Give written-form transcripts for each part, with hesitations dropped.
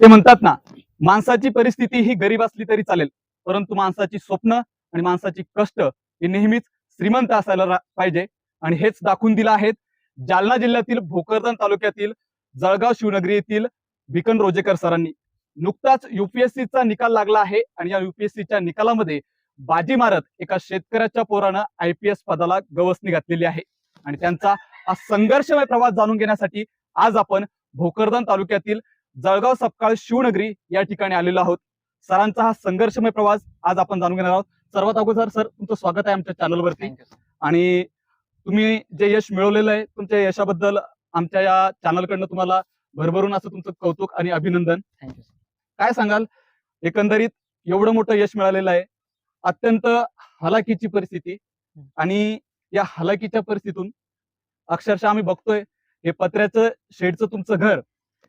ते म्हणतात ना, माणसाची परिस्थिती ही गरीब असली तरी चालेल, परंतु माणसाची स्वप्न आणि माणसाची कष्ट हे नेहमीच श्रीमंत असायला पाहिजे. आणि हेच दाखवून दिलं आहेत जालना जिल्ह्यातील भोकरदन तालुक्यातील जळगाव शिवनगरी येथील भिकन रोजेकर सरांनी. नुकताच युपीएससीचा निकाल लागला आहे आणि या युपीएससीच्या निकालामध्ये बाजी मारत एका शेतकऱ्याच्या पोरानं IPS पदाला गवसणी घातलेली आहे. आणि त्यांचा हा संघर्षमय प्रवास जाणून घेण्यासाठी आज आपण भोकरदन तालुक्यातील जळगाव सपकाळ शिवनगरी या ठिकाणी आलेलो आहोत. सरांचा हा संघर्षमय प्रवास आज आपण जाणून घेणार आहोत. सर्वात अगोदर सर तुमचं स्वागत आहे आमच्या चॅनलवरती. आणि तुम्ही जे यश मिळवलेलं आहे तुमच्या यशाबद्दल आमच्या या चॅनलकडनं तुम्हाला भरभरून असं तुमचं कौतुक आणि अभिनंदन. थँक्यू. काय सांगाल, एकंदरीत एवढं मोठं यश मिळालेलं आहे, अत्यंत हलाखीची परिस्थिती, आणि या हलाखीच्या परिस्थितीतून अक्षरशः आम्ही बघतोय हे पत्र्याचं शेडचं तुमचं घर,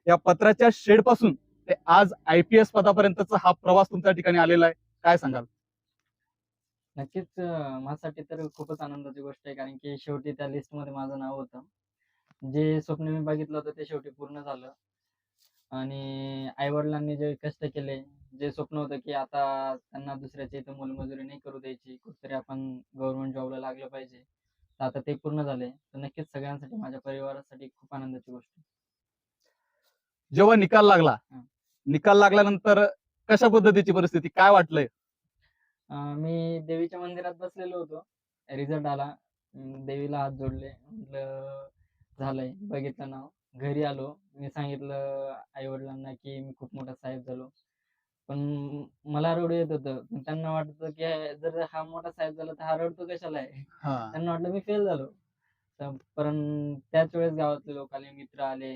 या पत्र्याच्या शेड पासून ते आज IPS पदापर्यंतचा हा प्रवास तुमच्या ठिकाणी आलेला आहे. काय सांगाल? नक्कीच माझ्यासाठी तर खूपच आनंदाची गोष्ट आहे, कारण की शेवटी त्या लिस्टमध्ये माझं नाव होतं. जे स्वप्न मी बघितलं होतं ते शेवटी पूर्ण झालं. आणि आई-वडिलांनी जे कष्ट केले, जे स्वप्न होतं की आता त्यांना दुसऱ्याच्या इथं मोलमजुरी नाही करू द्यायची, कुठेतरी आपण गव्हर्नमेंट जॉबला लागलं पाहिजे. तर आता ते पूर्ण झाले. तर नक्कीच सगळ्यांसाठी, माझ्या परिवारासाठी खूप आनंदाची गोष्ट आहे. जेव्हा निकाल लागला, हं. निकाल लागल्यानंतर कशा पद्धतीची परिस्थिती, काय वाटलंय? मी देवीच्या मंदिरात बसलेलो होतो. रिझल्ट आला. देवीला हात जोडले. म्हटलं झालंय. बघितलं नाव. घरी आलो. मी सांगितलं आई-वडिलांना, की मी खूप मोठा साहेब झालो. पण मला रडू येत होतं. पण त्यांना वाटत होतं, की जर हा मोठा साहेब झाला, तर हा रडतो कशाला आहे? त्यांना वाटलं मी फेल झालो. तर पण त्याच वेळेस गावातले लोक आले, मित्र आले,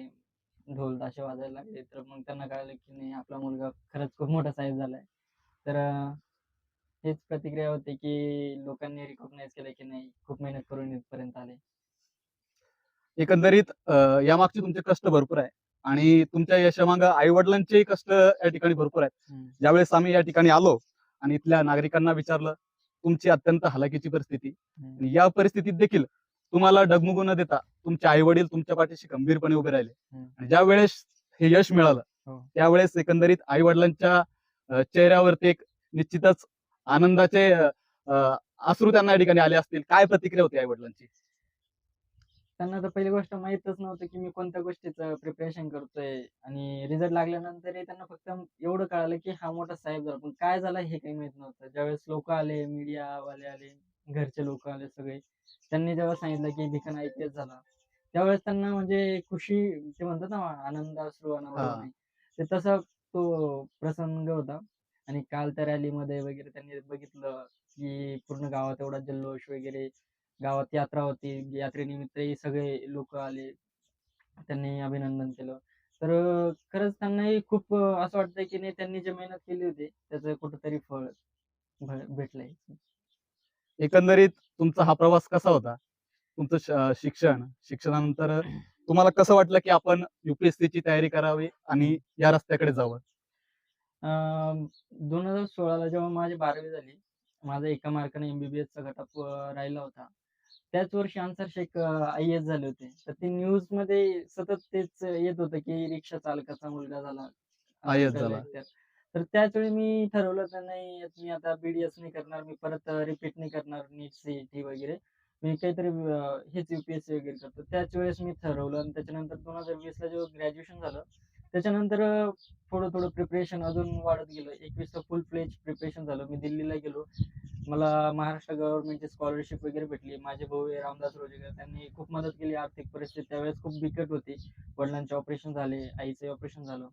ढोल ताशे वाजायला लागले. तर मग त्यांना कळालं, की नाही, आपला मुलगा खरंच खूप मोठा साहेब झालाय. तर हेच प्रतिक्रिया होती, की लोकांनी रिकॉग्नाइज केलं, की नाही, खूप मेहनत करून इथपर्यंत आले. एकंदरीत यामागचे तुमचे कष्ट भरपूर आहे आणि तुमच्या यशामागं आई वडिलांचे कष्ट या ठिकाणी भरपूर आहेत. ज्यावेळेस आम्ही या ठिकाणी आलो आणि इथल्या नागरिकांना विचारलं तुमची अत्यंत हलाखीची परिस्थिती, आणि या परिस्थितीत देखील तुम्हाला डगमगू न देता तुमचे आई वडील तुमच्या पाठीशी खंबीरपणे उभे राहिले. आणि ज्या वेळेस हे यश मिळालं हो. त्यावेळेस एकंदरीत आई वडिलांच्या चेहऱ्यावरती एक निश्चितच आनंदाचे अश्रू त्यांना या ठिकाणी आले असतील. काय प्रतिक्रिया होती आई वडिलांची? त्यांना तर पहिली गोष्ट माहीतच नव्हतं, की मी कोणत्या गोष्टीचं प्रिपरेशन करतोय, आणि रिझल्ट लागल्यानंतरही त्यांना फक्त एवढं कळालं, की हा मोठा साहेब झाला. पण काय झालं हे काही माहीत नव्हतं. ज्यावेळेस लोकं आले, मीडियावाले आले, घरचे लोकं आले सगळे. त्यांनी जेव्हा सांगितलं, की भिकन IPS झाला, त्यावेळेस त्यांना म्हणजे खुशी, ते म्हणतात ना, आनंद अश्रू अनावर नाही. ते तसा तो प्रसंग होता. आणि काल त्या रॅलीमध्ये वगैरे त्यांनी बघितलं, की पूर्ण गावात एवढा जल्लोष वगैरे, गावात यात्रा होती. यात्रेनिमित्तही सगळे लोकं आले. त्यांनी अभिनंदन केलं. तर खरंच त्यांनाही खूप असं वाटतंय, की नाही, त्यांनी जी मेहनत केली होती, त्याचं कुठेतरी फळ भेटलंय. एकंदरीत तुमचा हा प्रवास कसा होता? तुमचं शिक्षणानंतर तुम्हाला कसं वाटलं, की आपण UPSC ची तयारी करावी आणि या रस्त्याकडे जावं? 2016ला जेव्हा माझी 12वी झाली, माझा एका मार्काने MBBSचा गट राहिला होता. त्याच वर्षी अन्सर शेख IAS झाले होते. तर ते न्यूजमध्ये सतत तेच येत होतं, की रिक्षा चालकाचा मुलगा झाला, IAS असं झाला. कलेक्टर. तर त्याच वेळी मी ठरवलं, की नाही, मी आता BDS नाही करणार, मी परत रिपीट नाही करणार नीट CET वगैरे. मी काहीतरी हेच UPSC वगैरे करतो. त्याच वेळेस मी ठरवलं, आणि त्याच्यानंतर 2020ला जेव्हा ग्रॅज्युएशन झालं, त्याच्यानंतर थोडं-थोडं प्रिपरेशन अजून वाढत गेलं. 21ला फुल फ्लेज प्रिपरेशन झालं. मी दिल्लीला गेलो. मला महाराष्ट्र गव्हर्नमेंटची स्कॉलरशिप वगैरे भेटली. माझे भाऊ आहे रामदास रोजेकर, त्यांनी खूप मदत केली. आर्थिक परिस्थिती त्यावेळेस खूप बिकट होती. वडिलांचे ऑपरेशन झाले, आईचे ऑपरेशन झालं.